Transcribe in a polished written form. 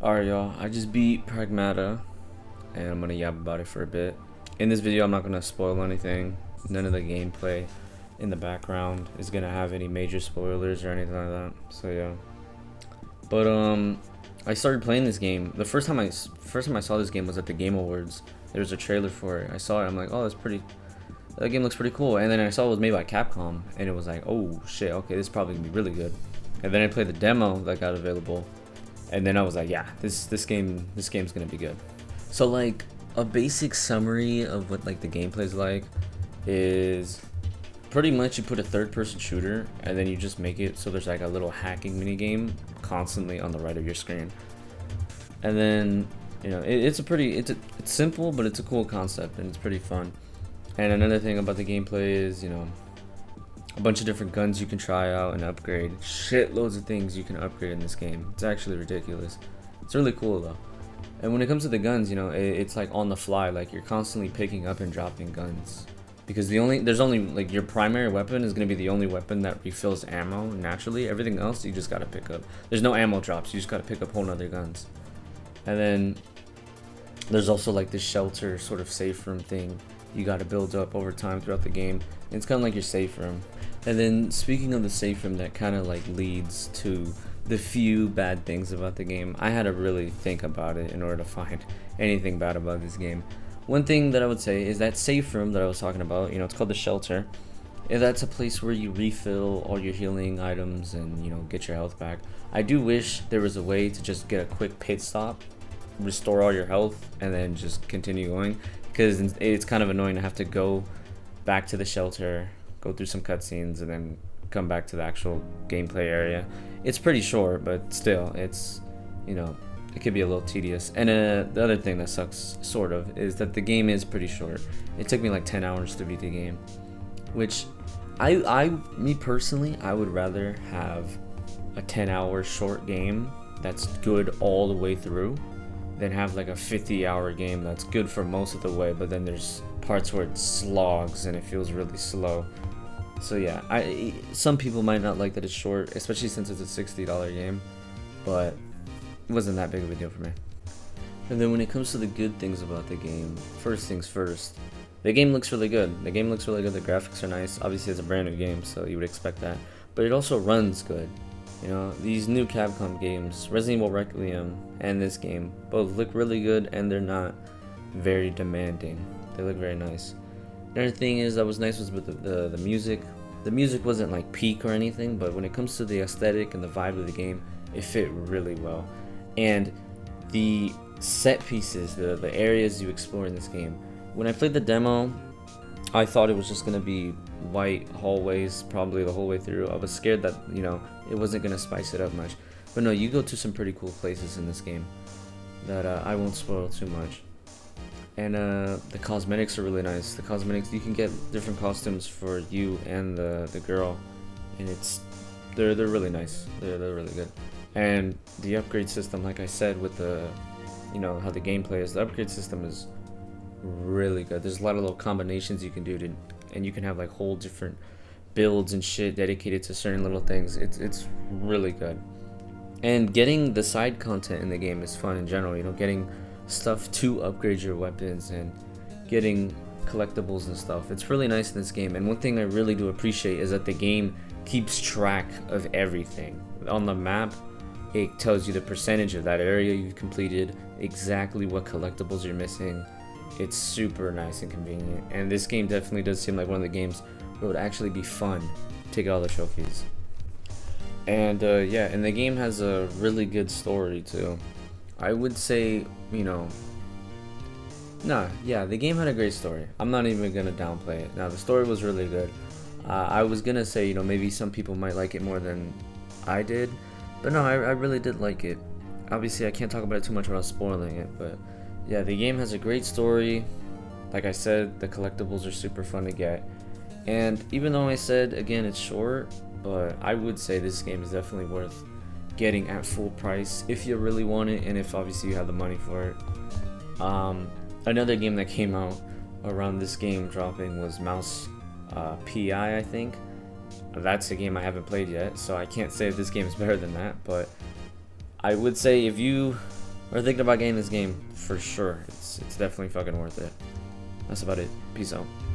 Alright, y'all, I just beat Pragmata, and I'm gonna yap about it for a bit. In this video, I'm not gonna spoil anything. None of the gameplay in the background is gonna have any major spoilers or anything like that. So yeah. But I started playing this game. The first time I saw this game was at the Game Awards. There was a trailer for it. I saw it. I'm like, oh, that game looks pretty cool. And then I saw it was made by Capcom, and it was like, oh shit, okay, this is probably gonna be really good. And then I played the demo that got available. And then I was like, yeah, this game's gonna be good. So like a basic summary of what like the gameplay is like is pretty much you put a third-person shooter and then you just make it so there's like a little hacking mini game constantly on the right of your screen. And then it's simple, but it's a cool concept and it's pretty fun. And another thing about the gameplay is a bunch of different guns you can try out and upgrade. Shitloads of things you can upgrade in this game. It's actually ridiculous. It's really cool though. And when it comes to the guns, it's like on the fly. Like you're constantly picking up and dropping guns. Because there's only like your primary weapon is gonna be the only weapon that refills ammo naturally. Everything else you just gotta pick up. There's no ammo drops. You just gotta pick up whole nother guns. And then there's also like this shelter sort of safe room thing you gotta build up over time throughout the game. And it's kind of like your safe room. And then speaking of the safe room, that kind of like leads to the few bad things about the game. I had to really think about it in order to find anything bad about this game. One thing that I would say is that safe room that I was talking about, it's called the shelter. And that's a place where you refill all your healing items and get your health back. I do wish there was a way to just get a quick pit stop, restore all your health, and then just continue going, because it's kind of annoying to have to go back to the shelter, go through some cutscenes, and then come back to the actual gameplay area. It's pretty short, but still, it's it could be a little tedious. And the other thing that sucks, sort of, is that the game is pretty short. It took me like 10 hours to beat the game, which me personally, I would rather have a 10-hour short game that's good all the way through than have like a 50-hour game that's good for most of the way, but then there's parts where it slogs and it feels really slow. So yeah, some people might not like that it's short, especially since it's a $60 game, but it wasn't that big of a deal for me. And then when it comes to the good things about the game, first things first, the game looks really good. The graphics are nice. Obviously it's a brand new game, so you would expect that. But it also runs good. These new Capcom games, Resident Evil Requiem and this game, both look really good, and they're not very demanding. They look very nice. Another thing is that was nice was with the music. The music wasn't like peak or anything, but when it comes to the aesthetic and the vibe of the game, it fit really well. And the set pieces, the areas you explore in this game. When I played the demo, I thought it was just gonna be white hallways probably the whole way through. I was scared that it wasn't gonna spice it up much, but no, you go to some pretty cool places in this game that I won't spoil too much. And the cosmetics are really nice. The cosmetics, you can get different costumes for you and the girl, and they're really nice. They're really good. And the upgrade system, like I said, with the how the gameplay is, the upgrade system is really good. There's a lot of little combinations you can do and you can have like whole different builds and shit dedicated to certain little things. It's really good. And getting the side content in the game is fun in general. Getting stuff to upgrade your weapons and getting collectibles and stuff. It's really nice in this game. And one thing I really do appreciate is that the game keeps track of everything. On the map, it tells you the percentage of that area you've completed, exactly what collectibles you're missing. It's super nice and convenient. And this game definitely does seem like one of the games where it would actually be fun to get all the trophies. And yeah, and the game has a really good story too. I would say, the game had a great story. I'm not even gonna downplay it. Now, the story was really good. I was gonna say, maybe some people might like it more than I did, but no, I really did like it. Obviously, I can't talk about it too much without spoiling it, but yeah, the game has a great story. Like I said, the collectibles are super fun to get. And even though I said, again, it's short, but I would say this game is definitely worth getting at full price if you really want it, and if obviously you have the money for it. Another game that came out around this game dropping was Mouse PI, I think. That's a game I haven't played yet, so I can't say if this game is better than that, but I would say if you are thinking about getting this game, for sure, it's definitely fucking worth it. That's about it. Peace out.